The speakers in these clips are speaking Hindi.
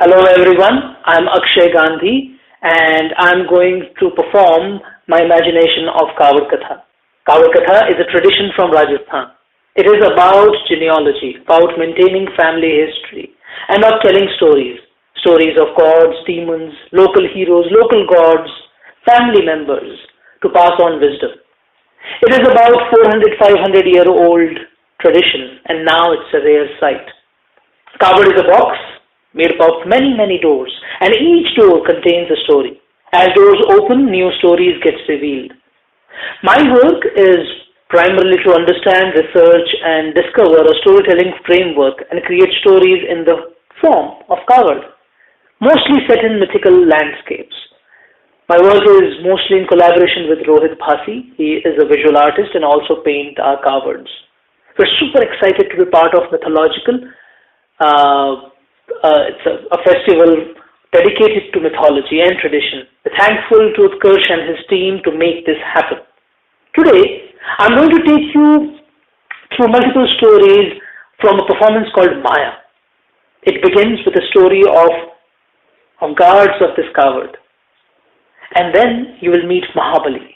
Hello everyone, I'm Akshay Gandhi and I'm going to perform my imagination of Kawad Katha. Kawad Katha is a tradition from Rajasthan. It is about genealogy, about maintaining family history and of telling stories. Stories of gods, demons, local heroes, local gods, family members to pass on wisdom. It is about 400-500-year-old tradition and now it's a rare sight. Kawad is a box made up of many doors, and each door contains a story. As doors open, new stories get revealed. My work is primarily to understand, research, and discover a storytelling framework and create stories in the form of Kawad, mostly set in mythical landscapes. My work is mostly in collaboration with Rohit Bhasi. He is a visual artist and also paint our Kawads. We're super excited to be part of Mythological. It's a festival dedicated to mythology and tradition. We're thankful to Utkarsh and his team to make this happen. Today, I'm going to take you through multiple stories from a performance called Maya. It begins with a story of guards of this Kawad. And then you will meet Mahabali.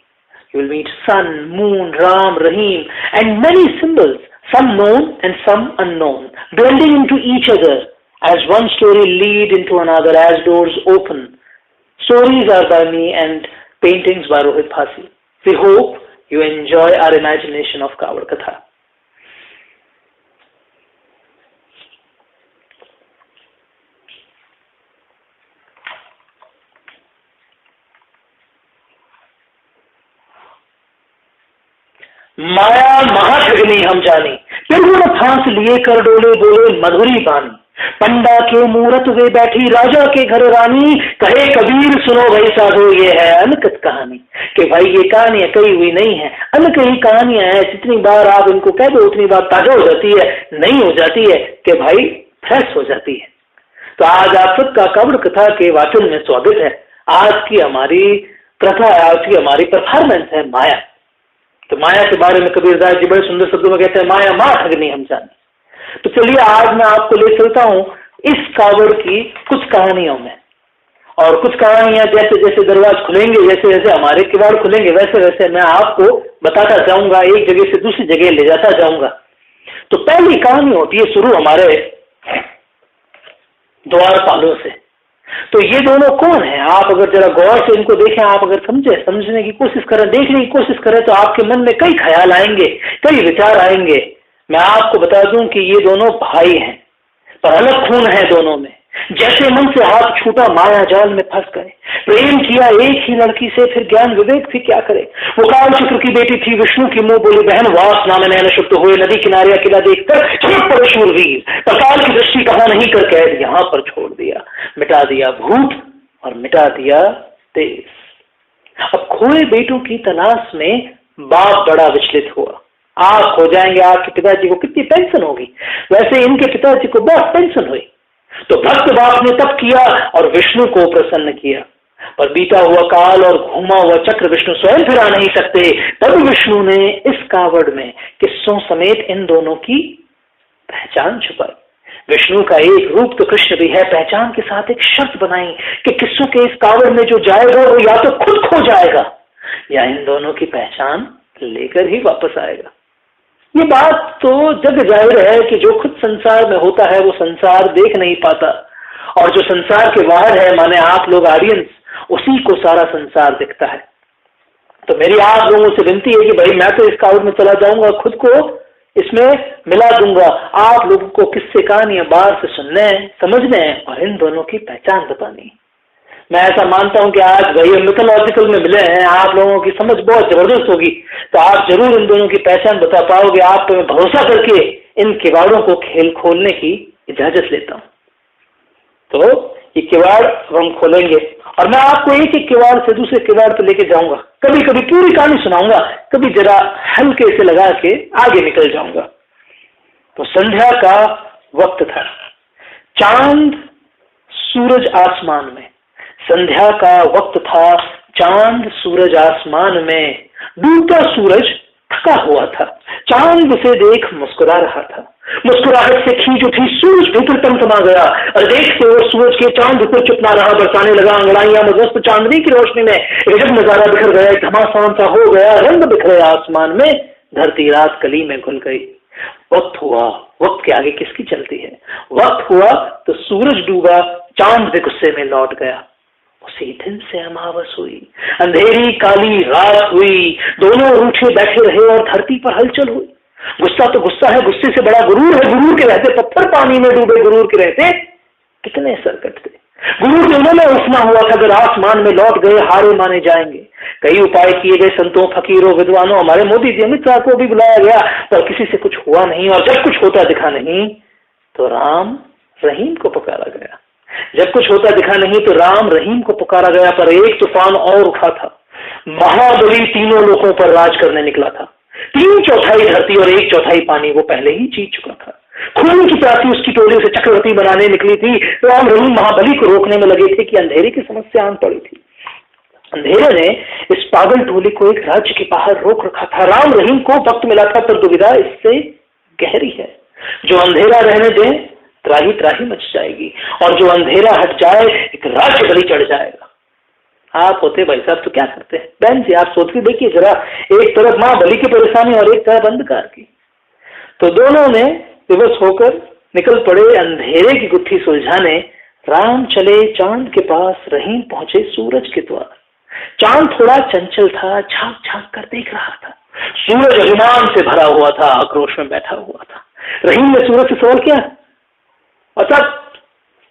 You will meet Sun, Moon, Ram, Rahim, and many symbols, some known and some unknown, blending into each other as one story lead into another as doors open. Stories are by me and paintings by Rohit Bhasi. We hope you enjoy our imagination of Kawad Katha. माया महाठगनी हम जानी, बिल्कुल फांस लिए कर डोले बोले मधुरी बानी, पंडा के मूरत वे बैठी राजा के घर रानी, कहे कबीर सुनो भाई साधो ये है अनकत कहानी, कि भाई ये कहानियां कही हुई नहीं है, अनकही कहानियां हैं, जितनी बार आप इनको कह दो उतनी बार ताजा हो जाती है, नहीं हो जाती है कि भाई फ्रेश हो जाती है। तो आज आप सबका कवड़ कथा के वाचन में स्वागत है। आज की हमारी कथा, आज की हमारी परफॉर्मेंस है माया। तो माया के बारे में कबीरदास जी बड़े सुंदर शब्दों में कहते हैं, माया माँ ठगनी हम जाने। तो चलिए आज मैं आपको ले चलता हूं इस कावड़ की कुछ कहानियों में, और कुछ कहानियां जैसे जैसे दरवाज खुलेंगे, जैसे जैसे हमारे किवाड़ खुलेंगे, वैसे वैसे मैं आपको बताता जाऊंगा, एक जगह से दूसरी जगह ले जाता जाऊंगा। तो पहली कहानी होती है शुरू हमारे द्वारपालों से। तो ये दोनों कौन है? आप अगर जरा गौर से इनको देखें, आप अगर समझने की कोशिश करें, देखने की कोशिश करें, तो आपके मन में कई ख्याल आएंगे, कई विचार आएंगे। मैं आपको बता दूं कि ये दोनों भाई हैं, पर अलग खून है दोनों में। जैसे मन से हाथ छूटा माया जाल में फंस गए, प्रेम किया एक ही लड़की से, फिर ज्ञान विवेक भी क्या करे। वो काल चक्र की बेटी थी, विष्णु की मुंह बोली बहन, वास नाम नैन शुद्ध हुए, नदी किनारे अकेला देखकर छूट पड़े शूरवीर, पर काल की दृष्टि कहा नहीं कर कैद यहाँ पर छोड़ दिया, मिटा दिया भूत और मिटा दिया देश। अब खोए बेटों की तलाश में बाप बड़ा विचलित हुआ। आप हो जाएंगे, आपके पिताजी को कितनी पेंशन होगी, वैसे इनके पिताजी को बहुत पेंशन हुई। तो भक्त बाप ने तप किया और विष्णु को प्रसन्न किया, पर बीता हुआ काल और घूमा हुआ चक्र विष्णु स्वयं फिरा नहीं सकते। तब विष्णु ने इस कावड़ में किस्सों समेत इन दोनों की पहचान छुपाई। विष्णु का एक रूप तो कृष्ण भी है, पहचान के साथ एक शर्त बनाई कि किस्सों के इस कावड़ में जो जाएगा वो या तो खुद खो जाएगा या इन दोनों की पहचान लेकर ही वापस आएगा। ये बात तो जग जाहिर है कि जो खुद संसार में होता है वो संसार देख नहीं पाता, और जो संसार के बाहर है, माने आप लोग ऑडियंस, उसी को सारा संसार दिखता है। तो मेरी आप लोगों से विनती है कि भाई मैं तो इस कावड़ में चला जाऊंगा, खुद को इसमें मिला दूंगा। आप लोगों को किस्से कहानियां बाहर से सुनने हैं, समझने हैं और इन दोनों की पहचान बतानी। मैं ऐसा मानता हूं कि आज भाई मिथोलॉजिकल में मिले हैं, आप लोगों की समझ बहुत जबरदस्त होगी, तो आप जरूर इन दोनों की पहचान बता पाओगे। आप पे मैं भरोसा करके इन किवाड़ों को खेल खोलने की इजाजत लेता हूं। तो ये किवाड़ हम खोलेंगे और मैं आपको एक एक किवाड़ से दूसरे किवाड़ पे लेके जाऊंगा। कभी कभी पूरी कहानी सुनाऊंगा, कभी जरा हल्के से लगा के आगे निकल जाऊंगा। तो संध्या का वक्त था, चांद सूरज आसमान में। संध्या का वक्त था, चांद सूरज आसमान में, डूबता सूरज थका हुआ था। चांद उसे देख मुस्कुरा रहा था। मुस्कुराहट से खींच उठी, सूरज भीतर टमटमा गया और देखते हुए सूरज के चांद ऊपर चुप ना रहा, बरसाने लगा अंगड़ाइयां मस्त चांदनी की रोशनी में। एक नजारा बिखर गया, घमासान सा हो गया, रंग बिखरे आसमान में, धरती रात कली में घुल गई। वक्त हुआ, वक्त के आगे किसकी चलती है। वक्त हुआ तो सूरज डूबा, चांद भी गुस्से में लौट गया। उसी दिन से अमावस हुई, अंधेरी काली रात हुई, दोनों रूठे बैठे रहे और धरती पर हलचल हुई। गुस्सा तो गुस्सा है, गुस्से से बड़ा गुरूर है। गुरूर के रहते पत्थर पानी में डूबे, गुरूर के रहते कितने सरकट थे। गुरूर के उन्होंने उठना हुआ था, अगर आसमान में लौट गए हारे माने जाएंगे। कई उपाय किए गए संतों, फकीरों, विद्वानों, हमारे मोदी जी अमित शाह को भी बुलाया गया, पर किसी से कुछ हुआ नहीं। और जब कुछ होता दिखा नहीं तो राम रहीम को पुकारा गया। जब कुछ होता दिखा नहीं तो राम रहीम को पुकारा गया। पर एक तूफान और उठा था। महाबली तीनों लोगों पर राज करने निकला था। 3/4 धरती और 1/4 पानी वो पहले ही जीत चुका था। खून की प्यासी उसकी टोली से चक्रवर्ती बनाने निकली थी। राम रहीम महाबली को रोकने में लगे थे कि अंधेरे की समस्या आन पड़ी थी। अंधेरे ने इस पागल टोली को एक राज्य के बाहर रोक रखा था। राम रहीम को वक्त मिला था, पर दुविधा इससे गहरी है। जो अंधेरा रहने दें त्राही त्राही मच जाएगी, और जो अंधेरा हट जाए एक राज्य बलि चढ़ जाएगा। आप होते भाई साहब तो क्या करते हैं। बहन जी आप सोच के देखिए जरा, एक तरफ मां बलि की परेशानी और एक तरफ अंधकार की। तो दोनों ने विवश होकर निकल पड़े अंधेरे की गुत्थी सुलझाने। राम चले चांद के पास, रहीम पहुंचे सूरज के द्वार। चांद थोड़ा चंचल था, झांक झांक कर देख रहा था। सूरज अभिमान से भरा हुआ था, आक्रोश में बैठा हुआ था। रहीम ने सूरज से सवाल किया, अच्छा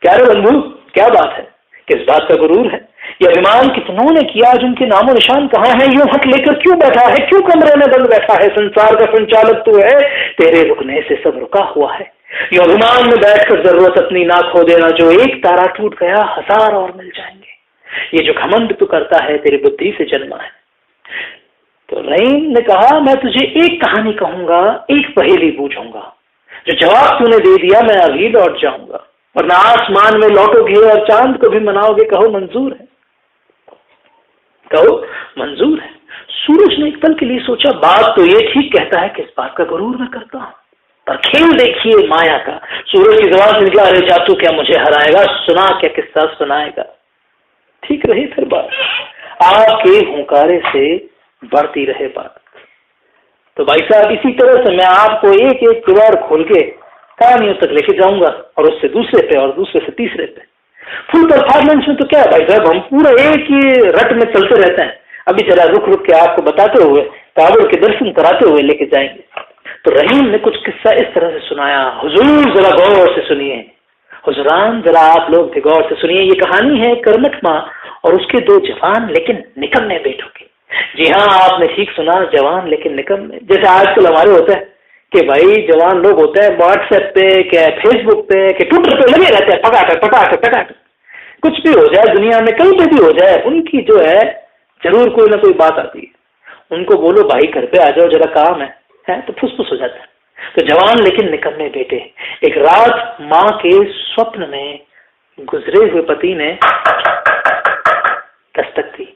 क्या रे बंधु, क्या बात है, किस बात का गुरूर है। ये अभिमान कितनों ने किया, आज उनके नामो निशान कहाँ है। यूं हक लेकर क्यों बैठा है, क्यों कमरे में बंद बैठा है। संसार का संचालक तू है, तेरे रुकने से सब रुका हुआ है। ये अभिमान में बैठकर जरूरत अपनी ना खो देना। जो एक तारा टूट गया 1000 और मिल जाएंगे। ये जो घमंड तू करता है तेरी बुद्धि से जन्मा है। तो रहीम ने कहा, मैं तुझे एक कहानी कहूंगा, एक पहेली पूछूंगा, जो जवाब तूने दे दिया मैं अभी लौट जाऊंगा, वरना आसमान में लौटोगे और चांद को भी मनाओगे। कहो मंजूर है, कहो मंजूर है। सूरज ने एक पल के लिए सोचा, बात तो ये ठीक कहता है, किस बात का गुरूर मैं करता हूं, पर खेल देखिए माया का। सूरज की जबान से निकला, अरे जातू क्या मुझे हराएगा, सुना क्या किस्सा सुनाएगा। ठीक रही फिर बात, आपके हुंकारे से बढ़ती रहे बात। तो भाई साहब इसी तरह से मैं आपको एक एक किवाड़ खोल के कहानियों तक लेके जाऊंगा, और उससे दूसरे पे और दूसरे से तीसरे पे। फुल परफॉर्मेंस में तो क्या है भाई साहब, हम पूरा एक ही रट में चलते रहते हैं। अभी जरा रुक रुक के आपको बताते हुए, काबुल के दर्शन कराते हुए लेके जाएंगे। तो रहीम ने कुछ किस्सा इस तरह से सुनाया। हुजूर जरा गौर से सुनिए, हुजरान जरा आप लोग भी गौर से सुनिए। ये कहानी है कर्मठ माँ और उसके 2 जवान लेकिन निकम्मे बेटों की। जी हाँ, आपने ठीक सुना, जवान लेकिन निकम्मे। जैसे आजकल हमारे होता है कि भाई जवान लोग होते हैं व्हाट्सएप पे, क्या फेसबुक पे, क्या ट्विटर पे लगे रहते हैं, पटाखे पटाखे पटाखे। कुछ भी हो जाए दुनिया में, कहीं पे भी हो जाए, उनकी जो है जरूर कोई ना कोई बात आती है। उनको बोलो भाई घर पे आ जाओ जरा काम है तो फुसफुस हो जाता है। तो जवान लेकिन निकम्मे बेटे। एक रात माँ के स्वप्न में गुजरे हुए पति ने दस्तक दी।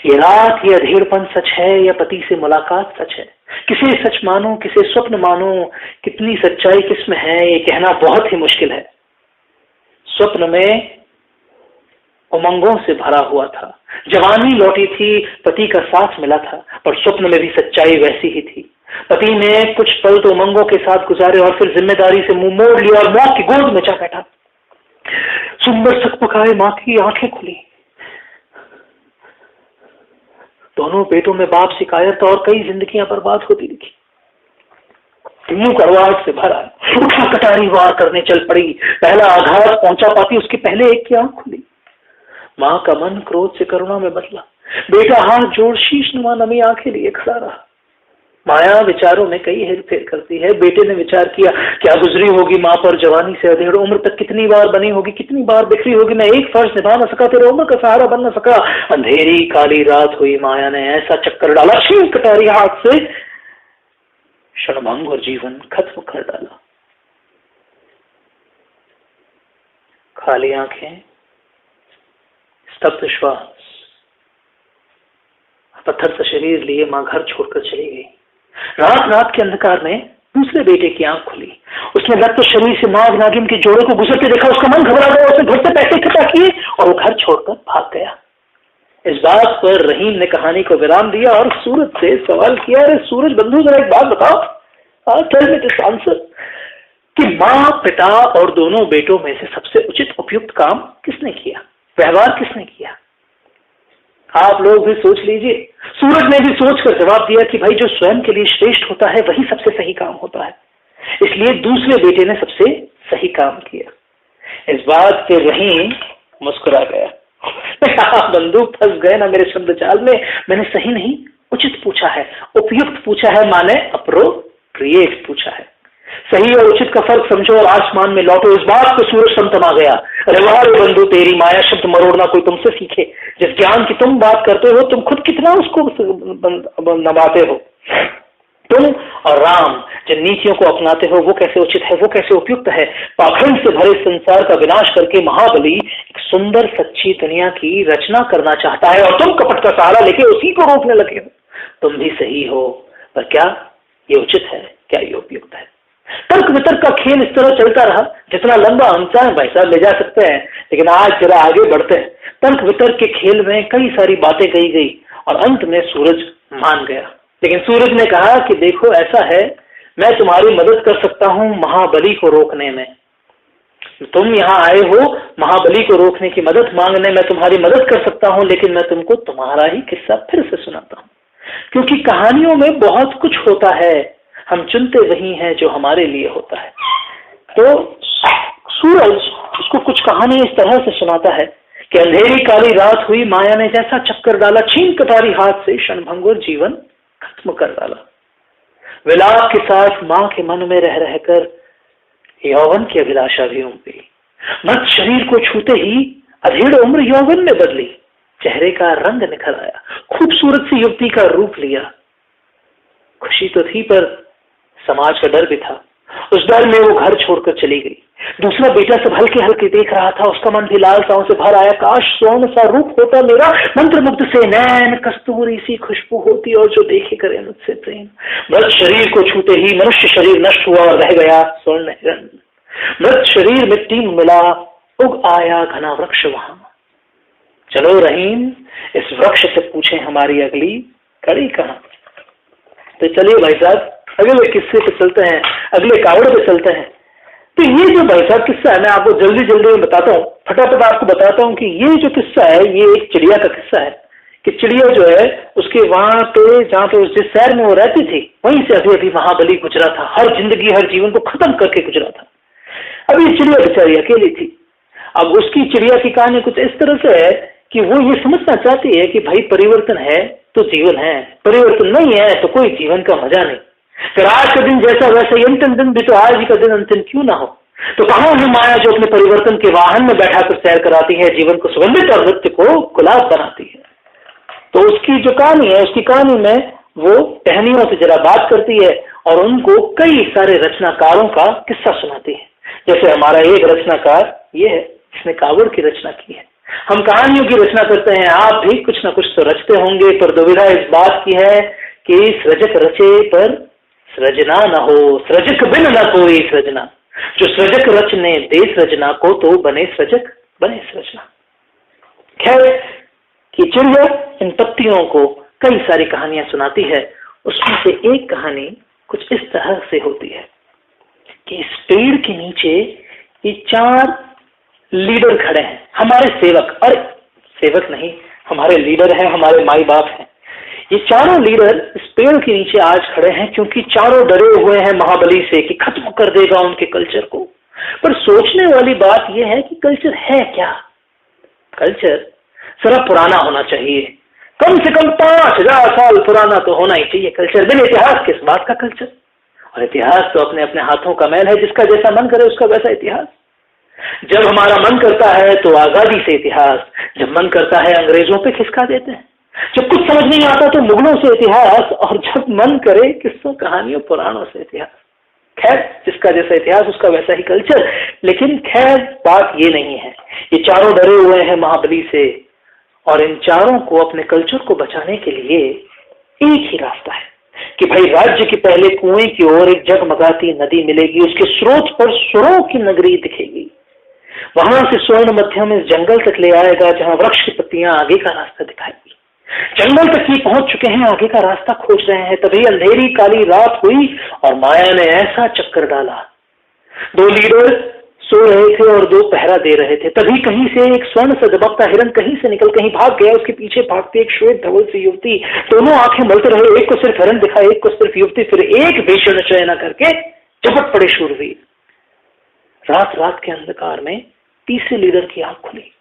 ये रात, ये अधेड़पन सच है या पति से मुलाकात सच है। किसे सच मानो, किसे स्वप्न मानो, कितनी सच्चाई किसमें है, ये कहना बहुत ही मुश्किल है। स्वप्न में उमंगों से भरा हुआ था, जवानी लौटी थी, पति का साथ मिला था, पर स्वप्न में भी सच्चाई वैसी ही थी। पति ने कुछ पल तो उमंगों के साथ गुजारे और फिर जिम्मेदारी से मुंह मोड़ लिया और मौत की गोद में जा बैठा। सुंदर सकपकाए माँ की आंखें खुली। दोनों बेटों में बाप शिकायत और कई जिंदगियां बर्बाद होती दिखी। मुंह करवाहट से भरा, उठा कटारी वार करने चल पड़ी। पहला आघात पहुंचा पाती उसके पहले एक की आंख खुली। माँ का मन क्रोध से करुणा में बदला। बेटा हाथ जोड़ शीश नुमा नमी आंखें लिए खड़ा रहा। माया विचारों में कई हेरफेर करती है। बेटे ने विचार किया, क्या गुजरी होगी माँ पर जवानी से अधेड़ उम्र तक, कितनी बार बनी होगी, कितनी बार बिखरी होगी। मैं एक फर्ज निभा न सका, तेरे उम्र का सहारा बन न सका। अंधेरी काली रात हुई, माया ने ऐसा चक्कर डाला, छीन कटारी हाथ से, क्षणभंग और जीवन खत्म कर डाला। खाली आंखें, स्तब्ध श्वास, पत्थर सा शरीर लिए माँ घर छोड़कर चली गई। रात रात के अंधकार में दूसरे बेटे की आंख खुली। उसने रक्त शरीर से नाग नागिन के जोड़े को गुजरते देखा। उसका मन घबरा गया। उसने घर से पैसे इकट्ठा किए और वो घर छोड़कर भाग गया। इस बात पर रहीम ने कहानी को विराम दिया और सूरज से सवाल किया, अरे सूरज बंधु जरा एक बात बताओ, टेल मी दिस आंसर, कि माँ पिता और दोनों बेटों में से सबसे उचित उपयुक्त काम किसने किया, व्यवहार किसने किया? आप लोग भी सोच लीजिए। सूरज ने भी सोचकर जवाब दिया कि भाई जो स्वयं के लिए श्रेष्ठ होता है वही सबसे सही काम होता है, इसलिए दूसरे बेटे ने सबसे सही काम किया। इस बात पे रहीम मुस्कुरा गया। बंदूक फंस गए ना मेरे शब्द चाल में। मैंने सही नहीं उचित पूछा है, उपयुक्त पूछा है, माने अप्रोप्रिएट पूछा है। सही और उचित का फर्क समझो और आसमान में लौटो। इस बात को सूरज समतमा गया। अरे वाह रे बंधु, तेरी माया शब्द मरोड़ना कोई तुमसे सीखे। जिस ज्ञान की तुम बात करते हो तुम खुद कितना उसको नभाते हो। तुम और राम जिन नीतियों को अपनाते हो वो कैसे उचित है, वो कैसे उपयुक्त है। पाखंड से भरे संसार का विनाश करके महाबली एक सुंदर सच्ची दुनिया की रचना करना चाहता है और तुम कपट का सहारा लेके उसी को रोकने लगे हो। तुम भी सही हो, पर क्या ये उचित है, क्या ये उपयुक्त है? तर्क वितर्क का खेल इस तरह चलता रहा। जितना लंबा हम चाहें भाई साहब ले जा सकते हैं, लेकिन आज जरा आगे बढ़ते हैं। तर्क वितर्क के खेल में कई सारी बातें कही गई और अंत में सूरज मान गया। लेकिन सूरज ने कहा कि देखो ऐसा है, मैं तुम्हारी मदद कर सकता हूं महाबली को रोकने में। तुम यहाँ आए हो महाबली को रोकने की मदद मांगने, मैं तुम्हारी मदद कर सकता हूं, लेकिन मैं तुमको तुम्हारा ही किस्सा फिर से सुनाता हूं, क्योंकि कहानियों में बहुत कुछ होता है, हम चुनते वही हैं जो हमारे लिए होता है। तो सूरज उसको कुछ कहानी इस तरह से सुनाता है कि अंधेरी काली रात हुई, माया ने जैसा चक्कर डाला, छीन कटारी हाथ से क्षणभंगुर जीवन खत्म कर डाला। विलाप के साथ मां के मन में रह रहकर यौवन की अभिलाषा भी उमड़ी। मत शरीर को छूते ही अधेड़ उम्र यौवन में बदली। चेहरे का रंग निखर आया, खूबसूरत सी युवती का रूप लिया। खुशी तो थी पर समाज का डर भी था। उस डर में वो घर छोड़कर चली गई। दूसरा बेटा सब हल्के हल्के देख रहा था। उसका मन भी लालसाओं से भर आया। काश स्वर्ण सा रूप होता मेरा, मंत्रमुग्ध से नैन, कस्तूरी सी खुशबू होती और जो देखे करे मुझसे प्रेम। मृत शरीर को छूते ही मनुष्य शरीर नष्ट हुआ और रह गया स्वर्ण हिरण। मृत शरीर मिट्टी में मिला, उग आया घना वृक्ष वहां। चलो रहीम, इस वृक्ष से पूछे हमारी अगली कड़ी कहां। तो चलिए भाई साहब अगले किस्से पे चलते हैं, अगले कावड़ पे चलते हैं। तो ये जो भाई साहब किस्सा है मैं आपको जल्दी जल्दी में बताता हूँ, फटाफट आपको बताता हूँ कि ये जो किस्सा है ये एक चिड़िया का किस्सा है। कि चिड़िया जो है उसके वहां पे जहाँ पे जिस शहर में वो रहती थी वहीं से अभी अभी महाबली गुजरा था। हर जिंदगी हर जीवन को खत्म करके गुजरा था। अभी चिड़िया बेचारी अकेली थी। अब उसकी चिड़िया की कहानी कुछ इस तरह से है कि वो ये समझना चाहती है कि भाई परिवर्तन है तो जीवन है, परिवर्तन नहीं है तो कोई जीवन का मजा नहीं। फिर आज का दिन जैसा वैसा ही अंतिम दिन भी तो आज ही का दिन अंतिम क्यों ना हो। तो कहाँ है माया जो अपने परिवर्तन के वाहन में बैठा कर सैर कराती है, जीवन को सुगंधित और नृत्य को गुलाब बनाती है। तो उसकी जो कहानी है, उसकी कहानी में वो टहनियों से जरा बात करती है और उनको कई सारे रचनाकारों का किस्सा सुनाती है। जैसे हमारा एक रचनाकार ये है जिसने कावड़ की रचना की है। हम कहानियों की रचना करते हैं, आप भी कुछ ना कुछ तो रचते होंगे, पर दुविधा इस बात की है कि सृजक रचे पर सृजना न हो, सृजक बिन न कोई सृजना। जो सृजक रचने दे सृजना को तो बने सृजक बने सृजना। खैर कि चिड़िया इन पत्तियों को कई सारी कहानियां सुनाती है। उसमें से एक कहानी कुछ इस तरह से होती है कि इस पेड़ के नीचे ये 4 लीडर खड़े हैं, हमारे सेवक, और सेवक नहीं हमारे लीडर हैं, हमारे माई बाप हैं। ये चारों लीडर इस पेड़ के नीचे आज खड़े हैं क्योंकि चारों डरे हुए हैं महाबली से कि खत्म कर देगा उनके कल्चर को। पर सोचने वाली बात यह है कि कल्चर है क्या? कल्चर जरा पुराना होना चाहिए, कम से कम 5000 साल पुराना तो होना ही चाहिए कल्चर। बिन इतिहास किस बात का कल्चर? और इतिहास तो अपने अपने हाथों का मैल है, जिसका जैसा मन करे उसका वैसा इतिहास। जब हमारा मन करता है तो आजादी से इतिहास, जब मन करता है अंग्रेजों पे खिसका देते हैं, जब कुछ समझ नहीं आता तो मुगलों से इतिहास, और जब मन करे किस्सों कहानियों पुराणों से इतिहास। खैर जिसका जैसा इतिहास उसका वैसा ही कल्चर। लेकिन खैर बात ये नहीं है। ये चारों डरे हुए हैं महाबली से और इन चारों को अपने कल्चर को बचाने के लिए एक ही रास्ता है। कि भाई राज्य के पहले कुएं की ओर एक जगमगाती नदी मिलेगी, उसके स्रोत पर सुरों की नगरी दिखेगी, वहां से स्वर्ण मध्यम इस जंगल तक ले आएगा जहां वृक्ष की पत्तियां आगे का रास्ता दिखाएगी। जंगल तक ये पहुंच चुके हैं, आगे का रास्ता खोज रहे हैं, तभी अंधेरी काली रात हुई और माया ने ऐसा चक्कर डाला। दो लीडर सो रहे थे और दो पहरा दे रहे थे। तभी कहीं से एक स्वर्ण से दबकता हिरन कहीं से निकल कहीं भाग गया, उसके पीछे भागती एक श्वेत धवल सी युवती। दोनों आंखें मलते रहे, एक को सिर्फ हिरन दिखा, एक को सिर्फ युवती, फिर एक भीषण चयना करके झपट पड़े शूरवीर। रात रात के अंधकार में तीसरे लीडर की आंख खुली,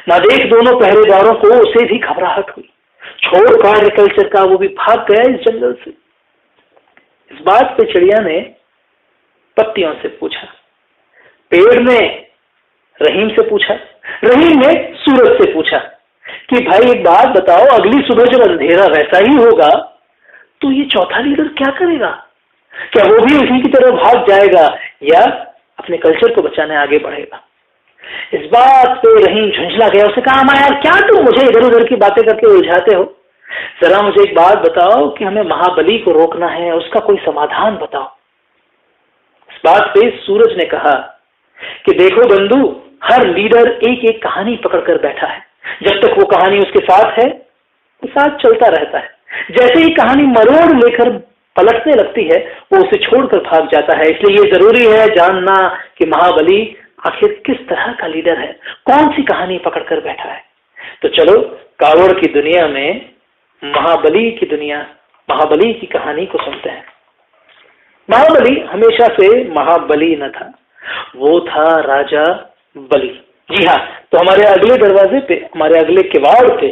ना देख दोनों पहरेदारों को उसे भी घबराहट हुई, छोड़ एग्रीकल्चर का वो भी भाग गया इस जंगल से। इस बात पे चिड़िया ने पत्तियों से पूछा, पेड़ ने रहीम से पूछा, रहीम ने सूरज से पूछा कि भाई एक बात बताओ, अगली सुबह जब अंधेरा वैसा ही होगा तो ये चौथा लीडर क्या करेगा? क्या वो भी उसी की तरह भाग जाएगा या अपने कल्चर को बचाने आगे बढ़ेगा? इस बात पे रहीम झुंझला गया। उसने कहा, अम्मा यार क्या तुम मुझे इधर उधर की बातें करके उलझाते हो? जरा मुझे एक बात बताओ कि हमें महाबली को रोकना है, उसका कोई समाधान बताओ। इस बात पे सूरज ने कहा कि देखो बंधु, हर लीडर एक एक कहानी पकड़कर बैठा है, जब तक वो कहानी उसके साथ है वो साथ चलता रहता है। जैसे ही कहानी मरोड़ लेकर पलटने लगती है वो उसे छोड़कर भाग जाता है। इसलिए ये जरूरी है जानना कि महाबली आखिर किस तरह का लीडर है, कौन सी कहानी पकड़कर बैठा है। तो चलो कावड़ की दुनिया में महाबली की कहानी को सुनते हैं। महाबली हमेशा से महाबली न था, वो था राजा बलि। जी हाँ, तो हमारे अगले दरवाजे पे, हमारे अगले किवाड़ पे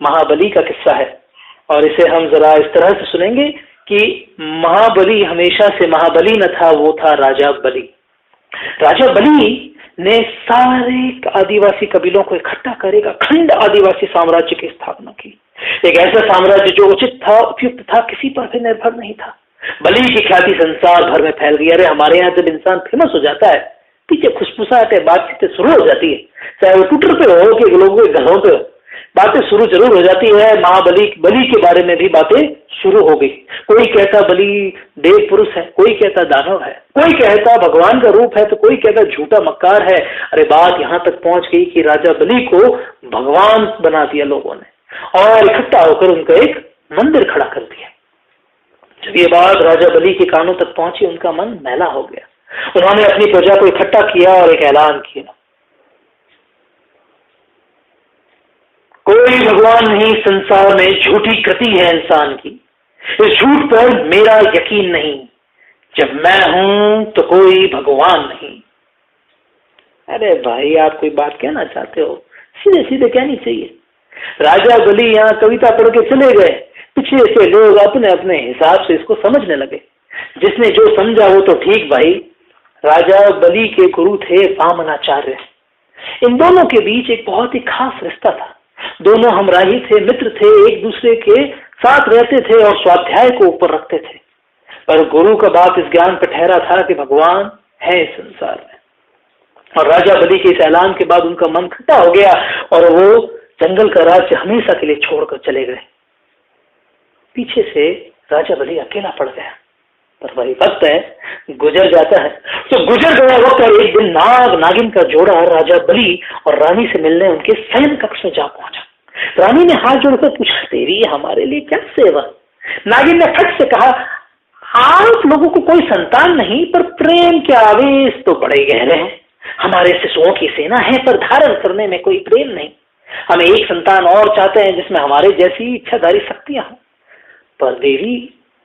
महाबली का किस्सा है और इसे हम जरा इस तरह से सुनेंगे कि महाबली हमेशा से महाबली न था, वो था राजा बलि। राजा बलि ने सारे आदिवासी कबीलों को इकट्ठा कर एक अखंड आदिवासी साम्राज्य की स्थापना की। एक ऐसा साम्राज्य जो उचित था, उपयुक्त था, किसी पर भी निर्भर नहीं था। बलि की ख्याति संसार भर में फैल गई। अरे हमारे यहाँ जब इंसान फेमस हो जाता है, पीछे खुशफुसाहट बातचीत शुरू हो जाती है, चाहे वो ट्विटर पे हो कि लोगों के घरों पे, बातें शुरू जरूर हो जाती है। बलि के बारे में भी बातें शुरू हो गई। कोई कहता बलि देव पुरुष है, कोई कहता दानव है, कोई कहता भगवान का रूप है, तो कोई कहता झूठा मक्कार है। अरे बात यहां तक पहुंच गई कि राजा बलि को भगवान बना दिया लोगों ने और इकट्ठा होकर उनका एक मंदिर खड़ा कर दिया। जब ये बात राजा बलि के कानों तक पहुंची, उनका मन मैला हो गया। उन्होंने अपनी प्रजा को इकट्ठा किया और एक ऐलान किया, कोई भगवान नहीं, संसार में झूठी कृति है इंसान की। इस झूठ पर मेरा यकीन नहीं, जब मैं हूं तो कोई भगवान नहीं। अरे भाई, आप कोई बात कहना चाहते हो, सीधे सीधे कहनी चाहिए। राजा बलि यहाँ कविता पढ़ के चले गए, पीछे से लोग अपने अपने हिसाब से इसको समझने लगे। जिसने जो समझा वो तो ठीक भाई। राजा बलि के गुरु थे वामनाचार्य। इन दोनों के बीच एक बहुत ही खास रिश्ता था। दोनों हमराही थे, मित्र थे, एक दूसरे के साथ रहते थे और स्वाध्याय को ऊपर रखते थे। पर गुरु का बात इस ज्ञान पर ठहरा था कि भगवान है इस संसार में। और राजा बलि के इस ऐलान के बाद उनका मन खट्टा हो गया और वो जंगल का राज्य हमेशा के लिए छोड़कर चले गए। पीछे से राजा बलि अकेला पड़ गया। पर वही वक्त है, गुजर जाता है। तो गुजर गया वक्त और एक दिन नागिन का जोड़ा राजा बलि और रानी से मिलने उनके शयन कक्ष में जा पहुंचा। रानी ने हाथ जोड़कर पूछा, तेरी हमारे लिए क्या सेवा? नागिन ने फट से कहा, आप लोगों को कोई संतान नहीं, पर प्रेम के आवेश तो बड़े गहरे हैं। हमारे शिशुओं की सेना है, पर धारण करने में कोई प्रेम नहीं। हम एक संतान और चाहते हैं जिसमें हमारे जैसी इच्छाधारी शक्तियां हों। पर देवी,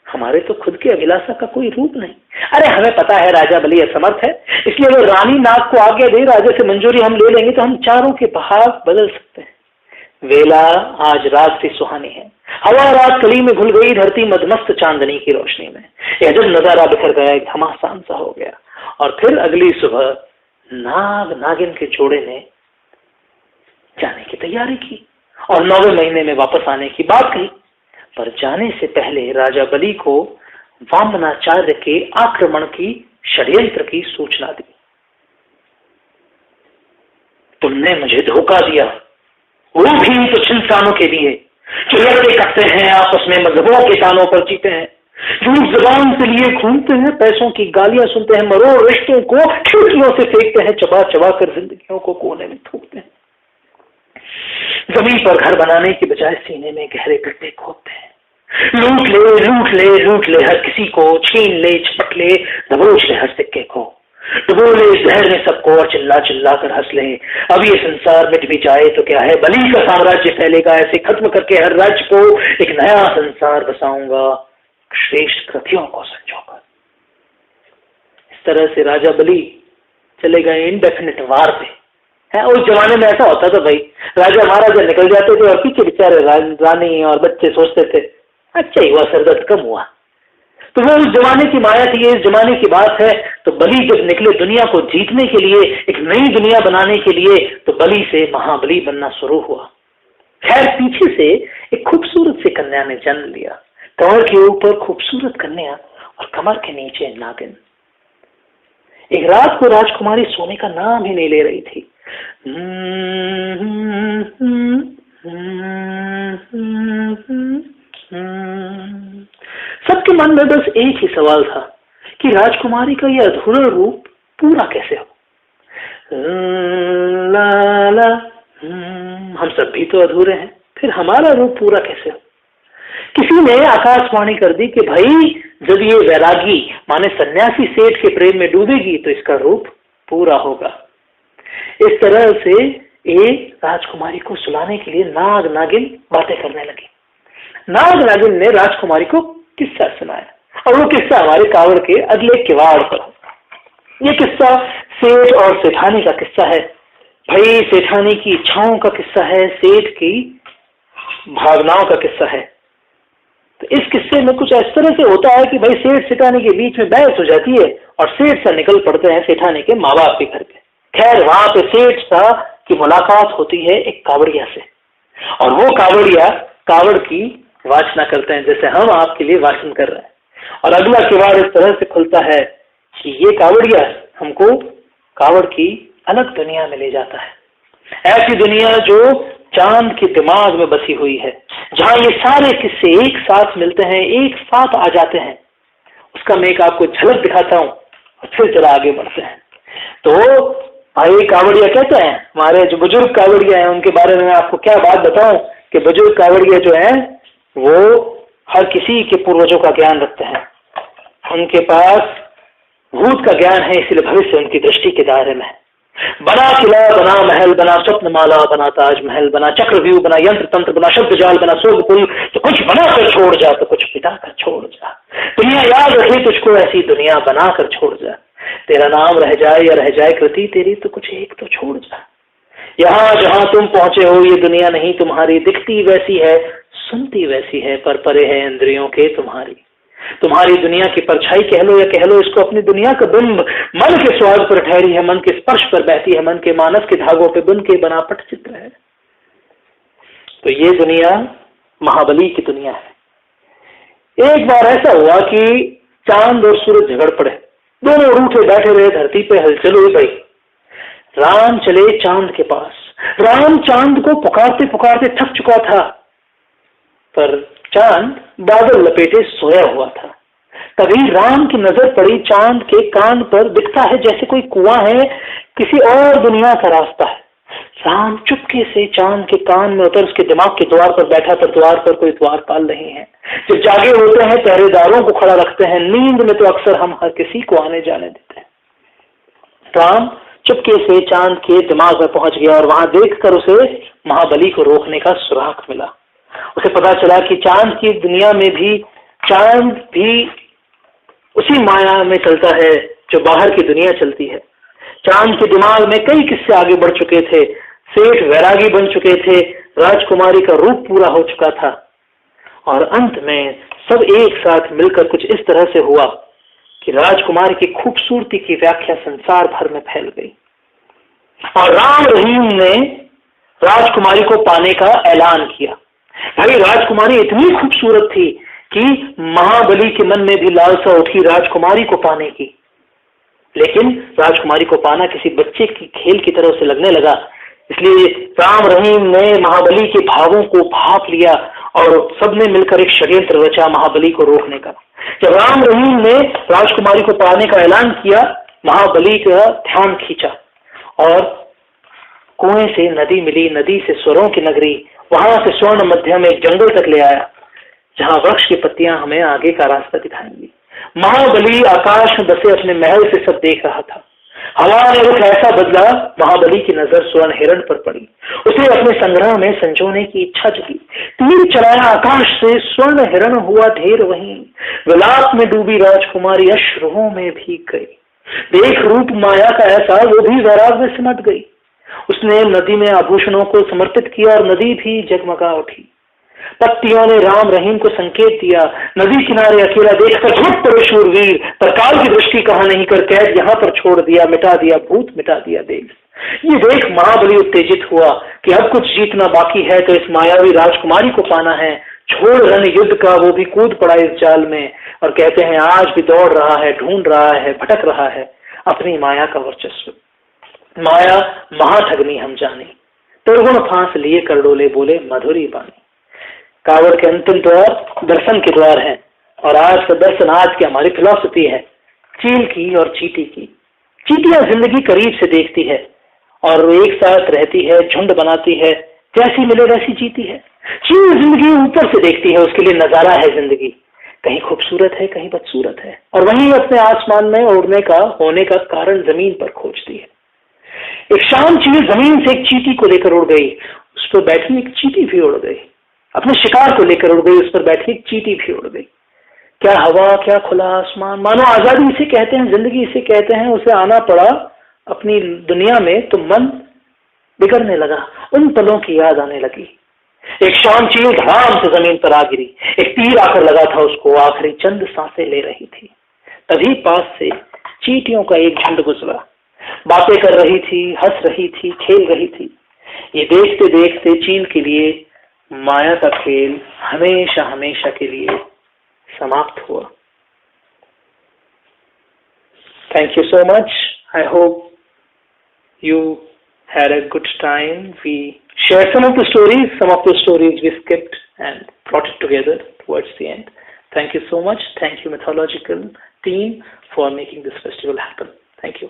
हमारे तो खुद के अभिलाषा का कोई रूप नहीं। अरे हमें पता है राजा बलि असमर्थ है, इसलिए वो रानी नाग को आज्ञा दे, राजा से मंजूरी हम ले लेंगे तो हम चारों के भाग बदल सकते हैं। वेला आज रात से सुहानी है। हवा रात कली में घुल गई, धरती मदमस्त चांदनी की रोशनी में। यह जब नजारा बिखर गया, एक घमासान सा हो गया। और फिर अगली सुबह नागिन के जोड़े ने जाने की तैयारी की और 9वें महीने में वापस आने की बात कही। पर जाने से पहले राजा बलि को वामनाचार्य के आक्रमण की षड्यंत्र की सूचना दी। तुमने मुझे धोखा दिया, वो भी तो इंसानों के लिए जो लड़ते कटते हैं, आपस में मजहबों के तानों पर जीते हैं। झूठ जबान से लिए घूमते हैं, पैसों की गालियां सुनते हैं, मरोड़ रिश्तों को खिड़कियों से फेंकते हैं, चबा चबा कर जिंदगियों को कोने में थूकते हैं। जमीन पर घर बनाने की बजाय सीने में गहरे गड्ढे खोदते हैं। लूट ले लूट ले लूट ले हर किसी को, छीन ले झपट ले दबोच ले हर सिक्के को, डुबो ले जहर में सबको और चिल्ला चिल्ला कर हंस ले। अब ये संसार मिट भी जाए तो क्या है, बलि का साम्राज्य फैलेगा, ऐसे खत्म करके हर राज्य को एक नया संसार बसाऊंगा, श्रेष्ठ कृतियों को संजोकर। इस तरह से राजा बलि चले गए इंडेफिनिट वार पे। है उस जमाने में ऐसा होता था भाई, राजा महाराजा निकल जाते थे और पीछे बेचारे रानी और बच्चे सोचते थे अच्छा ही हुआ, सरदर्द कम हुआ। तो वो उस जमाने की माया थी, ये इस जमाने की बात है। तो बलि जब निकले दुनिया को जीतने के लिए, एक नई दुनिया बनाने के लिए, तो बलि से महाबली बनना शुरू हुआ। खैर पीछे से एक खूबसूरत सी कन्या ने जन्म लिया, कमर के ऊपर खूबसूरत कन्या और कमर के नीचे नागिन। एक रात को राजकुमारी सोने का नाम ही नहीं ले रही थी। सबके मन में बस एक ही सवाल था कि राजकुमारी का यह अधूरा रूप पूरा कैसे हो। ला ला हम सब भी तो अधूरे हैं, फिर हमारा रूप पूरा कैसे हो। किसी ने आकाशवाणी कर दी कि भाई जब ये वैरागी माने सन्यासी सेठ के प्रेम में डूबेगी तो इसका रूप पूरा होगा। इस तरह से एक राजकुमारी को सुलाने के लिए नाग नागिन बातें करने लगी। नाग नागिन ने राजकुमारी को किस्सा सुनाया और वो किस्सा हमारे कावड़ के अगले किवाड़ पर। ये किस्सा सेठ और सेठानी का किस्सा है। भाई सेठानी की इच्छाओं का किस्सा है, सेठ की भावनाओं का किस्सा है। तो इस किस्से में कुछ इस तरह से होता है कि भाई सेठ सेठानी के बीच में बहस हो जाती है और सेठ से निकल पड़ते हैं सेठानी के माँ बाप के घर पे। खैर वहां पे सेठ सा की मुलाकात होती है एक कावड़िया से, और वो कावड़िया कावड़ की वाचना करते हैं जैसे हम आपके लिए वाचन कर रहे हैं। और अगला किवाड़ इस तरह से खुलता है कि ये कावड़िया हमको कावड़ की अलग दुनिया में ले जाता है, ऐसी दुनिया जो चांद के दिमाग में बसी हुई है, जहां ये सारे किस्से एक साथ मिलते हैं, एक साथ आ जाते हैं। उसका मैं एक आपको झलक दिखाता हूं और फिर जरा आगे बढ़ते हैं। तो भाई कावड़िया कहते हैं, हमारे जो बुजुर्ग कावड़िया हैं उनके बारे में आपको क्या बात बताऊं कि बुजुर्ग कावड़िया जो हैं वो हर किसी के पूर्वजों का ज्ञान रखते हैं। उनके पास भूत का ज्ञान है, इसलिए भविष्य उनकी दृष्टि के दायरे में। बना किला, बना महल, बना स्वप्नमाला, बना ताजमहल, बना चक्रव्यूह, बना यंत्र तंत्र, बना शब्द जाल, बना स्वर्ग पुल। तो कुछ बना कर छोड़ जा तो कुछ पिता कर छोड़ जा। दुनिया याद रखे तुझको ऐसी दुनिया बना कर छोड़ जा। तेरा नाम रह जाए या रह जाए कृति तेरी तो कुछ एक तो छोड़ जा। यहाँ जहाँ तुम पहुंचे हो ये दुनिया नहीं तुम्हारी, दिखती वैसी है सुनती वैसी है, पर परे है इंद्रियों के तुम्हारी। तुम्हारी दुनिया की परछाई कह लो या कह लो इसको अपनी दुनिया का बिंब, मन के स्वाद पर ठहरी है, मन के स्पर्श पर बहती है, मन के मानस के धागों पे बुन के बना पटचित्र है। तो ये दुनिया महाबली की दुनिया है। एक बार ऐसा हुआ कि चांद और सूरज झगड़ पड़े, दोनों रूठे बैठे रहे, धरती पे हलचल हुई पड़ी। राम चले चांद के पास। राम चांद को पुकारते पुकारते थक चुका था, पर चांद बादल लपेटे सोया हुआ था। तभी राम की नजर पड़ी चांद के कान पर, दिखता है जैसे कोई कुआं है, किसी और दुनिया का रास्ता है। राम चुपके से चांद के कान में उतर उसके दिमाग के द्वार पर बैठा, पर द्वार पर कोई द्वारपाल नहीं है। जब जागे होते हैं पहरेदारों को खड़ा रखते हैं, नींद में तो अक्सर हम हर किसी को आने जाने देते हैं। राम चुपके से चांद के दिमाग में पहुंच गया और वहां देखकर उसे महाबली को रोकने का सुराग मिला। उसे पता चला कि चांद की दुनिया में भी चांद भी उसी माया में चलता है जो बाहर की दुनिया चलती है। चांद के दिमाग में कई किस्से आगे बढ़ चुके थे, सेठ वैरागी बन चुके थे, राजकुमारी का रूप पूरा हो चुका था, और अंत में सब एक साथ मिलकर कुछ इस तरह से हुआ कि राजकुमारी की खूबसूरती की व्याख्या संसार भर में फैल गई और राम रहीम ने राजकुमारी को पाने का ऐलान किया। भाई राजकुमारी इतनी खूबसूरत थी कि महाबली के मन में भी लालसा उठी राजकुमारी को पाने की, लेकिन राजकुमारी को पाना किसी बच्चे की खेल की तरह से लगने लगा। इसलिए राम रहीम ने महाबली के भावों को भाप लिया और सबने मिलकर एक षड्यंत्र रचा महाबली को रोकने का। जब राम रहीम ने राजकुमारी को पाने का ऐलान किया, महाबली का ध्यान खींचा और कुएं से नदी मिली, नदी से स्वरों की नगरी, वहां से स्वर्ण मध्यम एक जंगल तक ले आया जहां वृक्ष की पत्तियां हमें आगे का रास्ता दिखाएंगी। महाबली आकाश में बसे अपने महल से सब देख रहा था। हवा ने रुख ऐसा बदला, महाबली की नजर स्वर्ण हिरण पर पड़ी। उसे अपने संग्रह में संजोने की इच्छा जगी। तीर चलाया आकाश से, स्वर्ण हिरण हुआ ढेर वहीं। विलाप में डूबी राजकुमारी अश्रुओं में भीग गई। देख रूप माया का ऐसा, वो भी वैराग में सिमट गई। उसने नदी में आभूषणों को समर्पित किया और नदी भी जगमगा उठी। पत्तियों ने राम रहीम को संकेत दिया। नदी किनारे अकेला देखकर झुक पड़े शूरवीर, पर काल की दृष्टि कहा नहीं कर कैद यहाँ पर छोड़ दिया, मिटा दिया भूत, मिटा दिया देश। ये देख महाबली उत्तेजित हुआ कि अब कुछ जीतना बाकी है तो इस मायावी राजकुमारी को पाना है। छोड़ रण युद्ध का, वो भी कूद पड़ा इस जाल में और कहते हैं आज भी दौड़ रहा है, ढूंढ रहा है, भटक रहा है अपनी माया का वर्चस्व। माया महाठगनी हम जानी, त्रिगुण फांस लिए कर डोले, बोले मधुरी बानी। कावड़ के अंतिम द्वार दर्शन के द्वार है और आज का दर्शन, आज की हमारी फिलॉसफी है चील की और चींटी की। चींटियां जिंदगी करीब से देखती है और एक साथ रहती है, झुंड बनाती है, जैसी मिले वैसी जीती है। चील जिंदगी ऊपर से देखती है, उसके लिए नजारा है जिंदगी, कहीं खूबसूरत है, कहीं बदसूरत है, और वहीं अपने आसमान में उड़ने का होने का कारण जमीन पर खोजती है। एक शाम चील जमीन से एक चींटी को लेकर उड़ गई, उस पर बैठी एक चींटी भी उड़ गई। अपने शिकार को लेकर उड़ गई, उस पर बैठी एक चींटी भी उड़ गई। क्या हवा, क्या खुला आसमान, मानो आजादी इसे कहते हैं, जिंदगी इसे कहते हैं। उसे आना पड़ा अपनी दुनिया में तो मन बिगड़ने लगा, उन पलों की याद आने लगी। एक शाम चील धड़ाम से जमीन पर आ गिरी, एक तीर आकर लगा था उसको, आखिरी चंद सांसें ले रही थी। तभी पास से चींटियों का एक झुंड गुजरा, बातें कर रही थी, हंस रही थी, खेल रही थी। ये देखते देखते चील के लिए माया का खेल हमेशा हमेशा के लिए समाप्त हुआ। Thank you so much. I hope you had a good time. We shared some of the stories we skipped and brought it together towards the end. Thank you so much. Thank you, Mythological team, for making this festival happen. Thank you.